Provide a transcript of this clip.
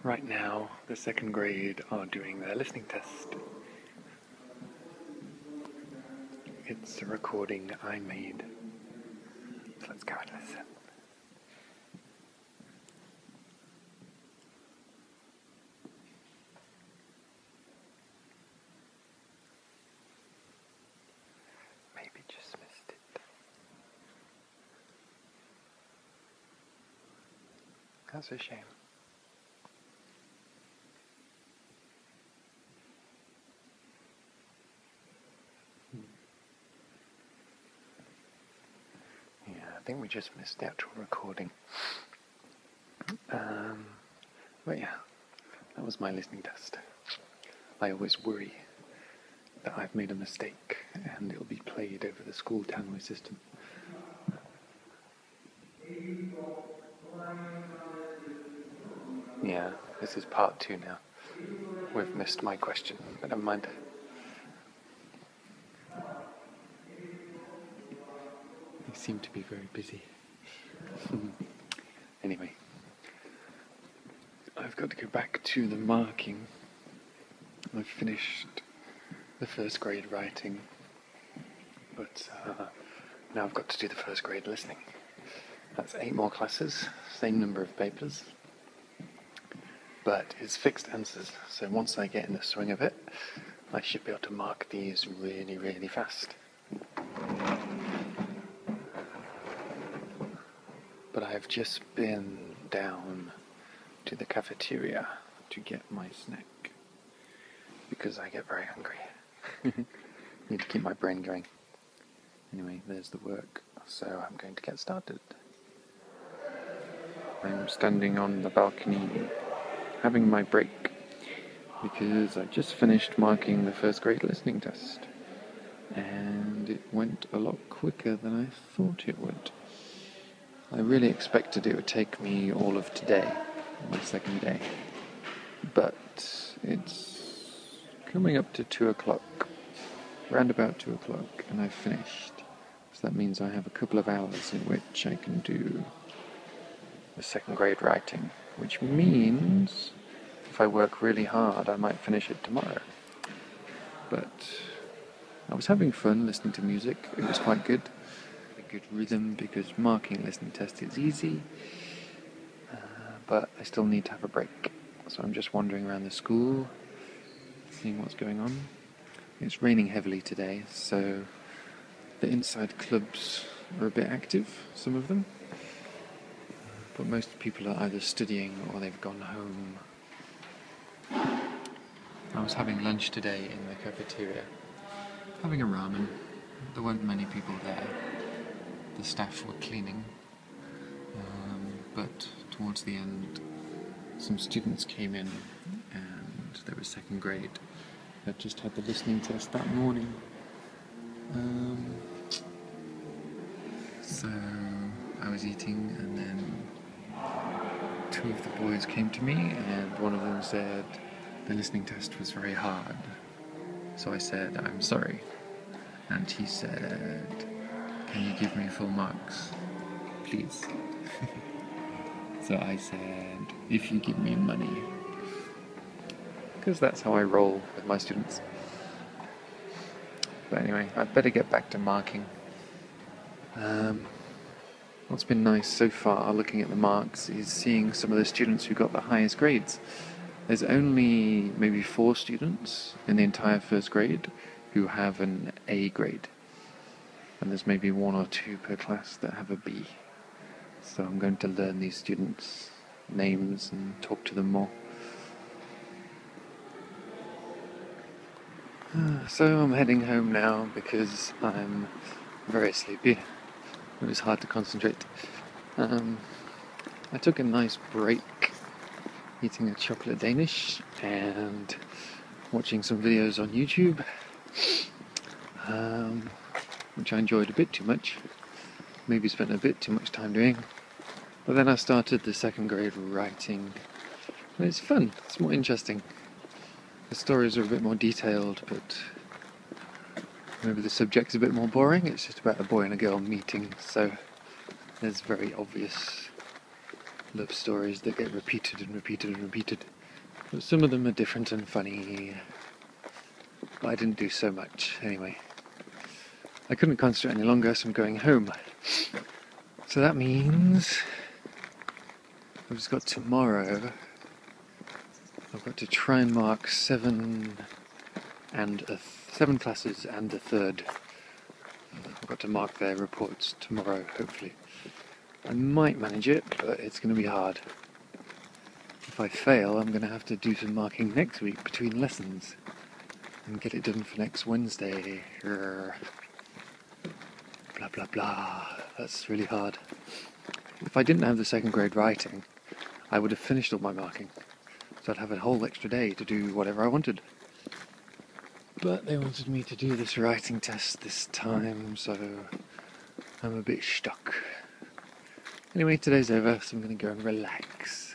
Right now, the second grade are doing their listening test. It's a recording I made. So let's go and listen. Maybe just missed it. That's a shame. Yeah, I think we just missed the actual recording. But yeah, that was my listening test. I always worry that I've made a mistake and it'll be played over the school tannoy system. Yeah, this is part 2 now. We've missed my question, but never mind. They seem to be very busy. Anyway, I've got to go back to the marking. I've finished the first grade writing, but now I've got to do the first grade listening. That's 8 more classes, same number of papers, but it's fixed answers, so once I get in the swing of it, I should be able to mark these really, really fast. But I've just been down to the cafeteria to get my snack, because I get very hungry. Need to keep my brain going. Anyway, there's the work, so I'm going to get started. I'm standing on the balcony having my break because I just finished marking the first grade listening test and it went a lot quicker than I thought it would. I really expected it would take me all of today, my second day, but it's coming up to 2 o'clock, round about 2 o'clock, and I've finished. So that means I have a couple of hours in which I can do the second grade writing, which means if I work really hard I might finish it tomorrow. But I was having fun listening to music, it was quite good. A good rhythm because marking a listening test is easy, but I still need to have a break. So I'm just wandering around the school, seeing what's going on. It's raining heavily today, so the inside clubs are a bit active, some of them. But most people are either studying or they've gone home. I was having lunch today in the cafeteria, having a ramen. There weren't many people there. The staff were cleaning. But towards the end, some students came in and they were second grade. They'd just had the listening test that morning. So I was eating and then 2 of the boys came to me and one of them said the listening test was very hard. So I said, I'm sorry. And he said, can you give me full marks, please? So I said, if you give me money. Because that's how I roll with my students. But anyway, I'd better get back to marking. What's been nice so far, looking at the marks, is seeing some of the students who got the highest grades. There's only maybe 4 students in the entire first grade who have an A grade. And there's maybe 1 or 2 per class that have a B. So I'm going to learn these students' names and talk to them more. So I'm heading home now because I'm very sleepy. It was hard to concentrate. I took a nice break eating a chocolate Danish and watching some videos on YouTube, which I enjoyed a bit too much. Maybe spent a bit too much time doing. But then I started the second grade writing. And it's fun, it's more interesting. The stories are a bit more detailed, but maybe the subject's a bit more boring. It's just about a boy and a girl meeting, so there's very obvious love stories that get repeated and repeated and repeated. But some of them are different and funny. But I didn't do so much anyway. I couldn't concentrate any longer, so I'm going home. So that means I've just got tomorrow. I've got to try and mark seven classes and a third. I've got to mark their reports tomorrow, hopefully. I might manage it, but it's going to be hard. If I fail, I'm going to have to do some marking next week between lessons and get it done for next Wednesday. Blah blah blah. That's really hard. If I didn't have the second grade writing, I would have finished all my marking. So I'd have a whole extra day to do whatever I wanted. But they wanted me to do this writing test this time, so I'm a bit stuck. Anyway, today's over, so I'm going to go and relax.